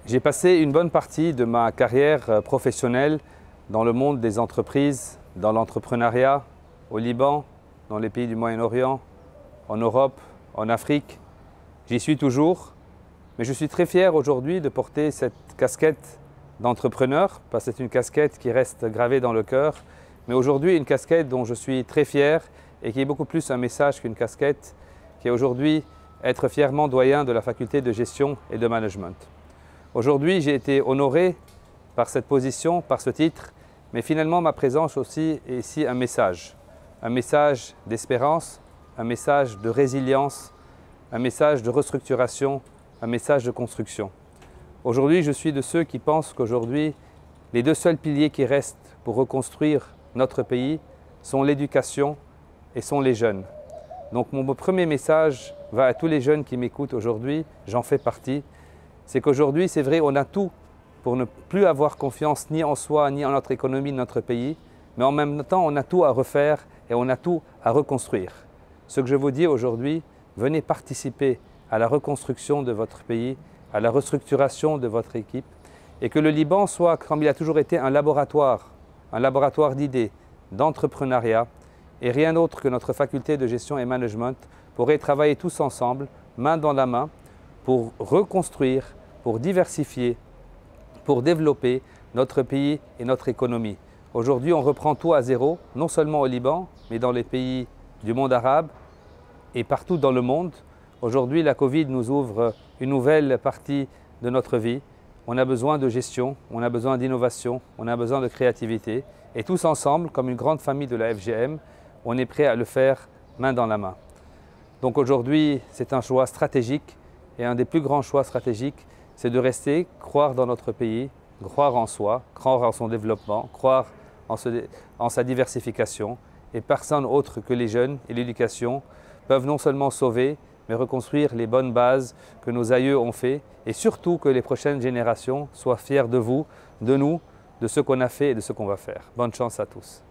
J'ai passé une bonne partie de ma carrière professionnelle dans le monde des entreprises, dans l'entrepreneuriat, au Liban, dans les pays du Moyen-Orient, en Europe, en Afrique. J'y suis toujours, mais je suis très fier aujourd'hui de porter cette casquette d'entrepreneur, parce que c'est une casquette qui reste gravée dans le cœur, mais aujourd'hui une casquette dont je suis très fier et qui est beaucoup plus un message qu'une casquette, qui est aujourd'hui être fièrement doyen de la faculté de gestion et de management. Aujourd'hui, j'ai été honoré par cette position, par ce titre, mais finalement ma présence aussi est ici un message d'espérance, un message de résilience, un message de restructuration, un message de construction. Aujourd'hui, je suis de ceux qui pensent qu'aujourd'hui, les deux seuls piliers qui restent pour reconstruire notre pays sont l'éducation et sont les jeunes. Donc mon premier message va à tous les jeunes qui m'écoutent aujourd'hui, j'en fais partie. C'est qu'aujourd'hui, c'est vrai, on a tout pour ne plus avoir confiance ni en soi, ni en notre économie, notre pays, mais en même temps, on a tout à refaire et on a tout à reconstruire. Ce que je vous dis aujourd'hui, venez participer à la reconstruction de votre pays, à la restructuration de votre équipe, et que le Liban soit, comme il a toujours été, un laboratoire d'idées, d'entrepreneuriat, et rien d'autre que notre faculté de gestion et management pourrait travailler tous ensemble, main dans la main, pour reconstruire, pour diversifier, pour développer notre pays et notre économie. Aujourd'hui, on reprend tout à zéro, non seulement au Liban, mais dans les pays du monde arabe et partout dans le monde. Aujourd'hui, la Covid nous ouvre une nouvelle partie de notre vie. On a besoin de gestion, on a besoin d'innovation, on a besoin de créativité. Et tous ensemble, comme une grande famille de la FGM, on est prêt à le faire main dans la main. Donc aujourd'hui, c'est un choix stratégique. Et un des plus grands choix stratégiques, c'est de rester, croire dans notre pays, croire en soi, croire en son développement, croire en sa diversification. Et personne autre que les jeunes et l'éducation peuvent non seulement sauver, mais reconstruire les bonnes bases que nos aïeux ont fait. Et surtout que les prochaines générations soient fières de vous, de nous, de ce qu'on a fait et de ce qu'on va faire. Bonne chance à tous.